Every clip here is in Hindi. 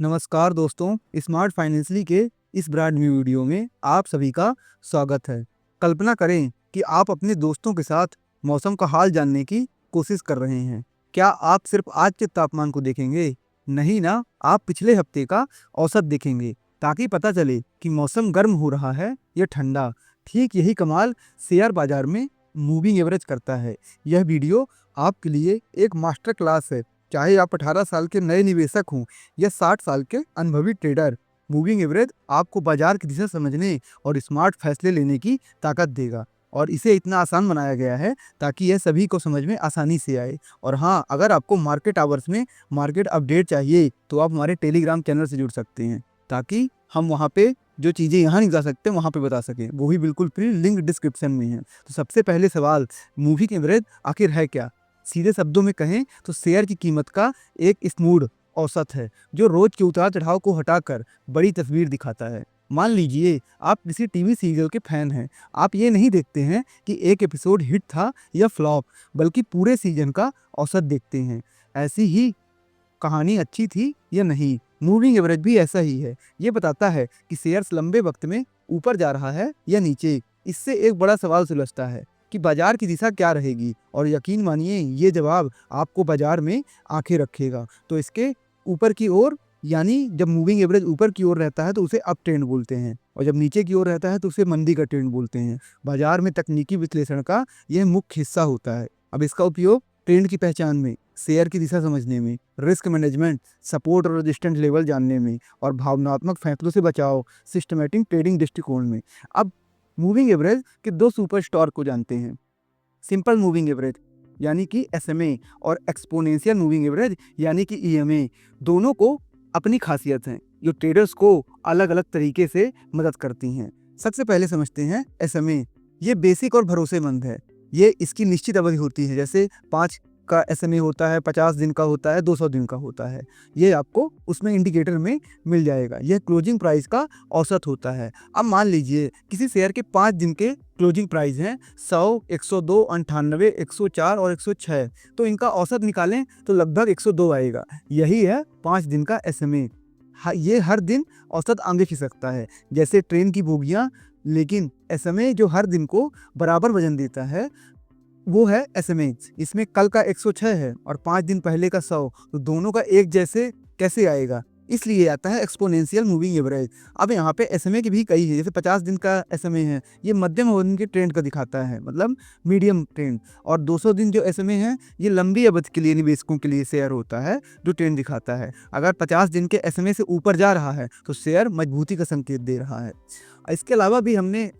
नमस्कार दोस्तों, स्मार्ट फाइनेंशियली के इस ब्रांड न्यू वीडियो में आप सभी का स्वागत है। कल्पना करें कि आप अपने दोस्तों के साथ मौसम का हाल जानने की कोशिश कर रहे हैं। क्या आप सिर्फ आज के तापमान को देखेंगे? नहीं ना, आप पिछले हफ्ते का औसत देखेंगे ताकि पता चले कि मौसम गर्म हो रहा है या ठंडा। ठीक यही कमाल शेयर बाजार में मूविंग एवरेज करता है। यह वीडियो आपके लिए एक मास्टर क्लास है। चाहे आप 18 साल के नए निवेशक हों या 60 साल के अनुभवी ट्रेडर, मूविंग एवरेज आपको बाजार की दिशा समझने और स्मार्ट फैसले लेने की ताकत देगा। और इसे इतना आसान बनाया गया है ताकि यह सभी को समझ में आसानी से आए। और हाँ, अगर आपको मार्केट आवर्स में मार्केट अपडेट चाहिए तो आप हमारे टेलीग्राम चैनल से जुड़ सकते हैं ताकि हम वहाँ पे जो चीज़ें यहाँ नहीं बता सकते वहाँ पे बता सकें, वो भी बिल्कुल फ्री। लिंक डिस्क्रिप्शन में है। तो सबसे पहले सवाल, मूविंग एवरेज आखिर है क्या? सीधे शब्दों में कहें तो शेयर की कीमत का एक स्मूथ औसत है जो रोज के उतार चढ़ाव को हटाकर बड़ी तस्वीर दिखाता है। मान लीजिए आप किसी टीवी सीरियल के फैन हैं। आप ये नहीं देखते हैं कि एक एपिसोड हिट था या फ्लॉप, बल्कि पूरे सीजन का औसत देखते हैं। ऐसी ही कहानी अच्छी थी या नहीं, मूविंग एवरेज भी ऐसा ही है। ये बताता है कि शेयर्स लंबे वक्त में ऊपर जा रहा है या नीचे। इससे एक बड़ा सवाल सुलझता है कि बाजार की दिशा क्या रहेगी, और यकीन मानिए ये जवाब आपको बाजार में आंखें रखेगा। तो इसके ऊपर की ओर, यानी जब मूविंग एवरेज ऊपर की ओर रहता है तो उसे अप ट्रेंड बोलते हैं, और जब नीचे की ओर रहता है तो उसे मंदी का ट्रेंड बोलते हैं। बाजार में तकनीकी विश्लेषण का यह मुख्य हिस्सा होता है। अब इसका उपयोग ट्रेंड की पहचान में, शेयर की दिशा समझने में, रिस्क मैनेजमेंट, सपोर्ट और रेजिस्टेंस लेवल जानने में, और भावनात्मक फैसलों से बचाव, सिस्टमैटिक ट्रेडिंग दृष्टिकोण में। अब मूविंग एवरेज के दो सुपर स्टार को जानते हैं। सिंपल मूविंग एवरेज यानी कि SMA, और एक्सपोनेंशियल मूविंग एवरेज यानी कि EMA। दोनों को अपनी खासियत हैं जो ट्रेडर्स को अलग अलग तरीके से मदद करती हैं। सबसे पहले समझते हैं SMA। ये बेसिक और भरोसेमंद है। ये इसकी निश्चित अवधि होती है, जैसे 5 का SMA होता है, 50 दिन का होता है, 200 दिन का होता है। ये आपको उसमें इंडिकेटर में मिल जाएगा। यह क्लोजिंग प्राइस का औसत होता है। अब मान लीजिए किसी शेयर के 5 दिन के क्लोजिंग प्राइस हैं 100, 102, 98, 104 और 106। तो इनका औसत निकालें तो लगभग 102 आएगा। यही है 5 दिन का SMA। ये हर दिन औसत आगे खिसकता है जैसे ट्रेन की बोगियां, लेकिन SMA जो हर दिन को बराबर वजन देता है वो है SMA। इसमें कल का 106 है और 5 दिन पहले का 100, तो दोनों का एक जैसे कैसे आएगा? इसलिए आता है एक्सपोनेंशियल मूविंग एवरेज। अब यहाँ पे SMA की भी कई है, जैसे 50 दिन का SMA है, ये मध्यम अवधि के ट्रेंड का दिखाता है, मतलब मीडियम ट्रेंड। और 200 दिन जो SMA है, ये लंबी अवधि के लिए निवेशकों के लिए शेयर होता है जो ट्रेंड दिखाता है। अगर 50 दिन के SMA से ऊपर जा रहा है तो शेयर मजबूती का संकेत दे रहा है। इसके अलावा भी हमने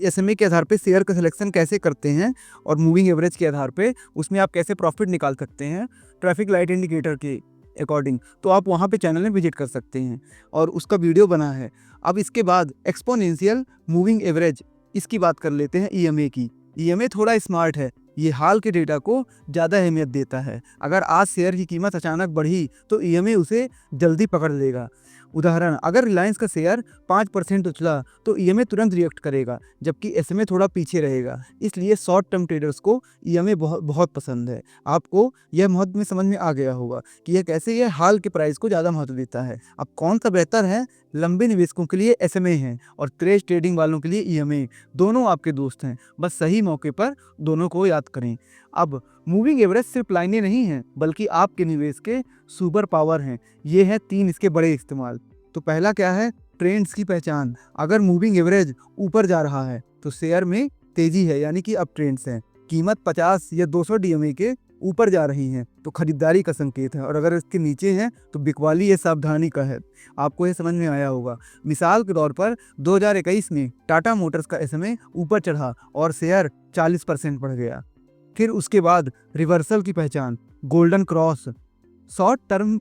SMA के आधार पे शेयर का सिलेक्शन कैसे करते हैं, और मूविंग एवरेज के आधार पे उसमें आप कैसे प्रॉफिट निकाल सकते हैं ट्रैफिक लाइट इंडिकेटर के अकॉर्डिंग, तो आप वहाँ पे चैनल में विजिट कर सकते हैं और उसका वीडियो बना है। अब इसके बाद एक्सपोनेंशियल मूविंग एवरेज, इसकी बात कर लेते हैं EMA की। EMA थोड़ा स्मार्ट है। ये हाल के डेटा को ज़्यादा अहमियत देता है। अगर आज शेयर की कीमत अचानक बढ़ी तो EMA उसे जल्दी पकड़ लेगा। उदाहरण, अगर रिलायंस का शेयर 5% उछला तो EMA तुरंत रिएक्ट करेगा, जबकि SMA थोड़ा पीछे रहेगा। इसलिए शॉर्ट टर्म ट्रेडर्स को EMA बहुत पसंद है। आपको यह महत्व में समझ में आ गया होगा कि यह कैसे यह हाल के प्राइस को ज़्यादा महत्व देता है। अब कौन सा बेहतर है? लंबे निवेशकों के लिए SMA है और क्रेज ट्रेडिंग वालों के लिए EMA। दोनों आपके दोस्त हैं, बस सही मौके पर दोनों को याद करें। अब मूविंग एवरेज सिर्फ लाइनें नहीं हैं, बल्कि आपके निवेश के सुपर पावर हैं। ये हैं 3 इसके बड़े इस्तेमाल। तो पहला क्या है? ट्रेंड्स की पहचान। अगर मूविंग एवरेज ऊपर जा रहा है तो शेयर में तेजी है, यानी कि अप ट्रेंड्स हैं। कीमत 50 या 200 DMA के ऊपर जा रही हैं तो खरीदारी का संकेत है, और अगर इसके नीचे हैं तो बिकवाली या सावधानी का है। आपको ये समझ में आया होगा। मिसाल के तौर पर 2021 में टाटा मोटर्स का SMA ऊपर चढ़ा और शेयर 40% बढ़ गया। फिर उसके बाद रिवर्सल की पहचान, golden cross. Short term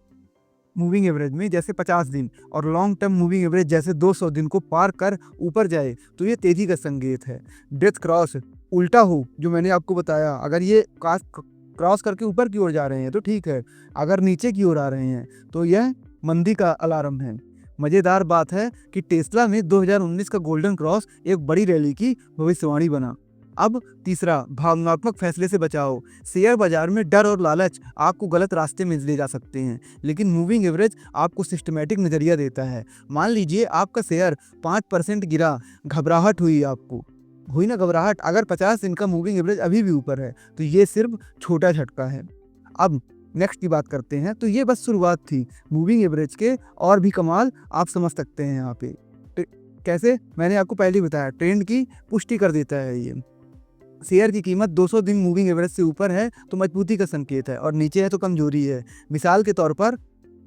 moving average में जैसे 50 दिन और लॉन्ग टर्म मूविंग एवरेज जैसे 200 दिन को पार कर ऊपर जाए तो ये तेजी का संकेत है। डेथ क्रॉस, उल्टा हो जो मैंने आपको बताया। अगर ये क्रॉस करके ऊपर की ओर जा रहे हैं तो ठीक है, अगर नीचे की ओर आ रहे हैं तो यह मंदी का अलार्म है। मज़ेदार बात है कि टेस्ला में 2019 का गोल्डन क्रॉस एक बड़ी रैली की भविष्यवाणी बना। अब तीसरा, भावनात्मक फैसले से बचाओ। शेयर बाजार में डर और लालच आपको गलत रास्ते में ले जा सकते हैं, लेकिन मूविंग एवरेज आपको सिस्टमैटिक नज़रिया देता है। मान लीजिए आपका शेयर 5% गिरा, घबराहट हुई, आपको हुई ना घबराहट। अगर 50 दिन का मूविंग एवरेज अभी भी ऊपर है तो ये सिर्फ छोटा झटका है। अब नेक्स्ट की बात करते हैं। तो ये बस शुरुआत थी मूविंग एवरेज के, और भी कमाल आप समझ सकते हैं यहाँ पे। कैसे? मैंने आपको पहले ही बताया, ट्रेंड की पुष्टि कर देता है ये। शेयर की कीमत 200 दिन मूविंग एवरेज से ऊपर है तो मजबूती का संकेत है, और नीचे है तो कमजोरी है। मिसाल के तौर पर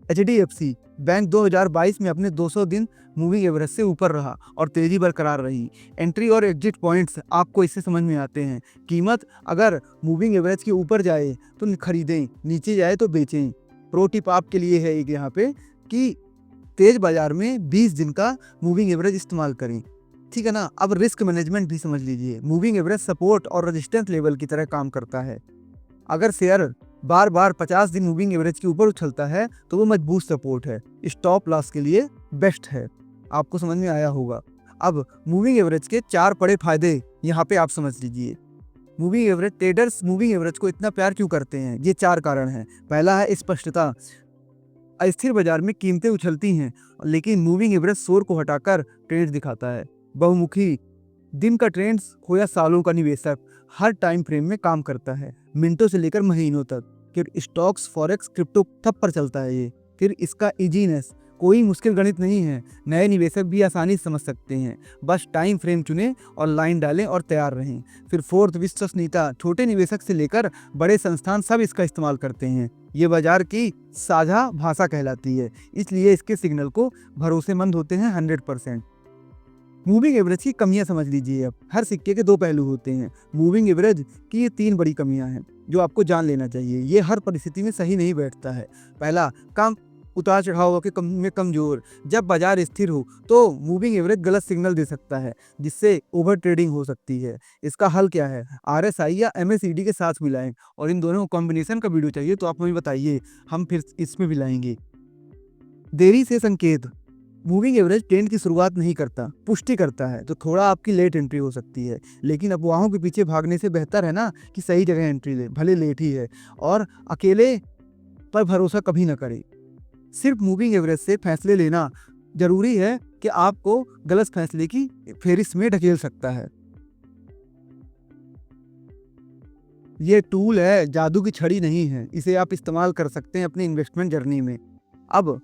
HDFC बैंक 2022 में अपने 200 दिन मूविंग एवरेज से ऊपर रहा और तेजी बरकरार रही। एंट्री और एग्जिट पॉइंट्स आपको इससे समझ में आते हैं। कीमत अगर मूविंग एवरेज के ऊपर जाए तो खरीदें, नीचे जाए तो बेचें। प्रो टिप आपके लिए है एक यहाँ पे कि तेज बाजार में 20 दिन का मूविंग एवरेज इस्तेमाल करें, ठीक है ना। अब रिस्क मैनेजमेंट भी समझ लीजिए। मूविंग एवरेज सपोर्ट और रेजिस्टेंस लेवल की तरह काम करता है। अगर शेयर बार बार 50 दिन मूविंग एवरेज के ऊपर उछलता है तो वो मजबूत सपोर्ट है, स्टॉप लॉस के लिए बेस्ट है। आपको समझ में आया होगा। अब मूविंग एवरेज के 4 बड़े फायदे यहाँ पे आप समझ लीजिए। Moving average, traders moving average को इतना प्यार क्यों करते हैं? ये 4 कारण हैं। पहला है स्पष्टता। अस्थिर बाजार में कीमतें उछलती हैं, लेकिन मूविंग एवरेज शोर को हटाकर ट्रेंड दिखाता है। बहुमुखी, दिन का ट्रेंड्स हो या सालों का निवेशक, हर टाइम फ्रेम में काम करता है, मिनटों से लेकर महीनों तक। फिर स्टॉक्स, फॉरेक्स, क्रिप्टो सब पर चलता है ये। फिर इसका इजीनेस, कोई मुश्किल गणित नहीं है, नए निवेशक भी आसानी से समझ सकते हैं। बस टाइम फ्रेम चुनें और लाइन डालें और तैयार रहें। फिर फोर्थ, विश्वसनीयता। छोटे निवेशक से लेकर बड़े संस्थान सब इसका इस्तेमाल करते हैं। ये बाजार की साझा भाषा कहलाती है, इसलिए इसके सिग्नल को भरोसेमंद होते हैं 100%। मूविंग एवरेज की कमियां समझ लीजिए। अब हर सिक्के के 2 पहलू होते हैं। मूविंग एवरेज की ये 3 बड़ी कमियां हैं जो आपको जान लेना चाहिए। ये हर परिस्थिति में सही नहीं बैठता है। पहला, कम उतार चढ़ाव में कमजोर। जब बाजार स्थिर हो तो मूविंग एवरेज गलत सिग्नल दे सकता है, जिससे ओवर ट्रेडिंग हो सकती है। इसका हल क्या है? RSI या MACD के साथ मिलाएं, और इन दोनों कॉम्बिनेशन का वीडियो चाहिए तो आप हमें बताइए, हम फिर इसमें मिलाएंगे। देरी से संकेत। मूविंग एवरेज ट्रेंड की शुरुआत नहीं करता, पुष्टि करता है। तो थोड़ा आपकी लेट एंट्री हो सकती है, लेकिन अफवाहों के पीछे भागने से बेहतर है ना कि सही जगह एंट्री ले, भले लेट ही है। और अकेले पर भरोसा कभी ना करें। सिर्फ मूविंग एवरेज से फैसले लेना जरूरी है कि आपको गलत फैसले की फेरिस्त में ढकेल सकता है। ये टूल है, जादू की छड़ी नहीं है। इसे आप इस्तेमाल कर सकते हैं अपनी इन्वेस्टमेंट जर्नी में। अब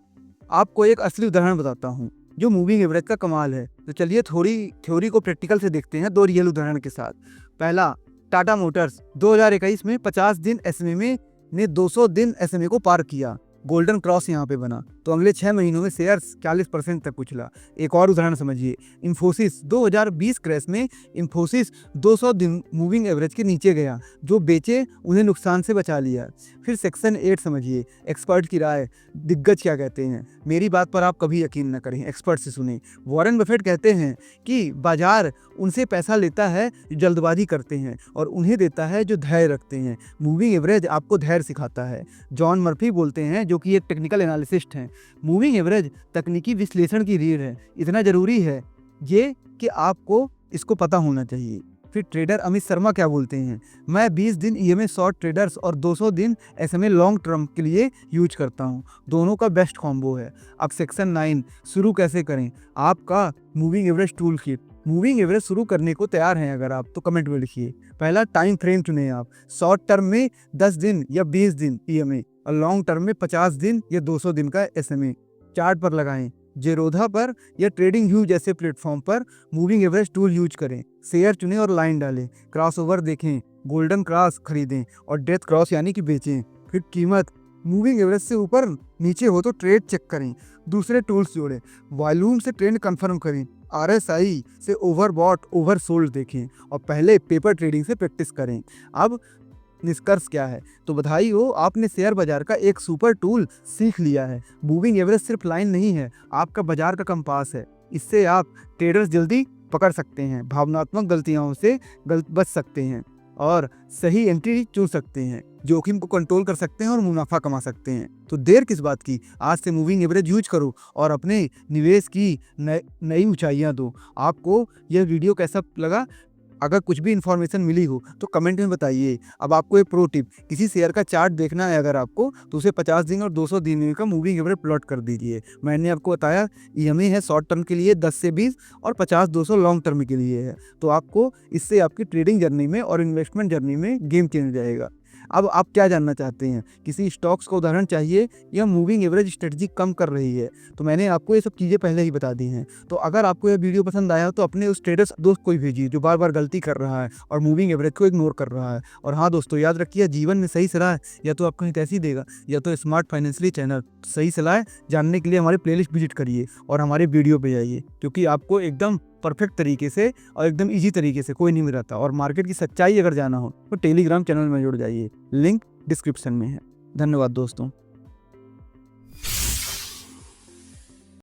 आपको एक असली उदाहरण बताता हूँ जो मूविंग एवरेज का कमाल है। तो चलिए थोड़ी थ्योरी को प्रैक्टिकल से देखते हैं 2 रियल उदाहरण के साथ। पहला, टाटा मोटर्स 2021 में 50 दिन SMA ने 200 दिन SMA को पार किया, गोल्डन क्रॉस यहाँ पे बना। तो अगले 6 महीनों में शेयर्स 40% तक उछला। एक और उदाहरण समझिए, इन्फोसिस 2020 क्रैश में इन्फोसिस 200 दिन मूविंग एवरेज के नीचे गया, जो बेचे उन्हें नुकसान से बचा लिया। फिर सेक्शन 8 समझिए, एक्सपर्ट की राय, दिग्गज क्या कहते हैं। मेरी बात पर आप कभी यकीन न करें, एक्सपर्ट से सुने। वॉरेन बफेट कहते हैं कि बाजार उनसे पैसा लेता है जो जल्दबाजी करते हैं, और उन्हें देता है जो धैर्य रखते हैं। मूविंग एवरेज आपको धैर्य सिखाता है। जॉन मर्फी बोलते हैं, जो कि एक टेक्निकल एनालिसिस्ट हैं, मूविंग एवरेज तकनीकी विश्लेषण की रीढ़ है। इतना जरूरी है ये कि आपको इसको पता होना चाहिए। फिर ट्रेडर अमित शर्मा क्या बोलते हैं, मैं 20 दिन EMA शॉर्ट ट्रेडर्स और 200 दिन SMA लॉन्ग टर्म के लिए यूज करता हूं। दोनों का बेस्ट कॉम्बो है। अब सेक्शन 9, शुरू कैसे करें, आपका moving average tool kit. Moving average शुरू करने को तैयार हैं अगर आप, तो कमेंट में लिखिए। पहला, टाइम फ्रेम चुनें आप। शॉर्ट टर्म में 10 दिन या 20 दिन EMA, और लॉन्ग टर्म में 50 दिन या 200 दिन का SMA। चार्ट पर लगाएं, जेरोधा पर या ट्रेडिंग व्यू जैसे प्लेटफॉर्म पर मूविंग एवरेज टूल यूज करें। शेयर चुनें और लाइन डालें। क्रॉसओवर देखें, गोल्डन क्रॉस खरीदें और डेथ क्रॉस यानी कि बेचें। फिर कीमत मूविंग एवरेज से ऊपर नीचे हो तो ट्रेड चेक करें। दूसरे टूल्स जोड़ें, वॉल्यूम से ट्रेंड कंफर्म करें, RSI से ओवरबॉट ओवरसोल्ड देखें, और पहले पेपर ट्रेडिंग से प्रैक्टिस करें। अब निष्कर्ष क्या है? तो बधाई हो, आपने शेयर बाजार का एक सुपर टूल सीख लिया है। मूविंग एवरेज सिर्फ लाइन नहीं है, आपका बाजार का कंपास है। इससे आप ट्रेडर्स जल्दी पकड़ सकते हैं, भावनात्मक गलतियों से बच सकते हैं, और सही एंट्री चुन सकते हैं, जोखिम को कंट्रोल कर सकते हैं और मुनाफा कमा सकते हैं। तो देर किस बात की, आज से मूविंग एवरेज यूज करो और अपने निवेश की नई ऊंचाइयां दो। आपको यह वीडियो कैसा लगा? अगर कुछ भी इन्फॉर्मेशन मिली हो तो कमेंट में बताइए। अब आपको एक प्रो टिप, किसी शेयर का चार्ट देखना है अगर आपको, तो उसे 50 दिन और 200 दिन का मूविंग एवरेज प्लॉट कर दीजिए। मैंने आपको बताया ईएमआई है शॉर्ट टर्म के लिए 10 से 20 और 50-200 लॉन्ग टर्म के लिए है। तो आपको इससे आपकी ट्रेडिंग जर्नी में और इन्वेस्टमेंट जर्नी में गेम चेंज हो जाएगा। अब आप क्या जानना चाहते हैं, किसी स्टॉक्स का उदाहरण चाहिए या मूविंग एवरेज स्ट्रेटजी कम कर रही है, तो मैंने आपको ये सब चीज़ें पहले ही बता दी हैं। तो अगर आपको ये वीडियो पसंद आया तो अपने उस ट्रेडर्स दोस्त को ही भेजिए जो बार बार गलती कर रहा है और मूविंग एवरेज को इग्नोर कर रहा है। और हाँ दोस्तों, याद रखिए, जीवन में सही सलाह या तो आपको हितैषी देगा या तो स्मार्ट फाइनेंशियली चैनल। सही सलाह जानने के लिए हमारे प्लेलिस्ट विजिट करिए और हमारे वीडियो पे जाइए, क्योंकि आपको एकदम परफेक्ट तरीके से और एकदम इजी तरीके से कोई नहीं मिलाता। और मार्केट की सच्चाई अगर जाना हो तो टेलीग्राम चैनल में जुड़ जाइए, लिंक डिस्क्रिप्शन में है। धन्यवाद दोस्तों।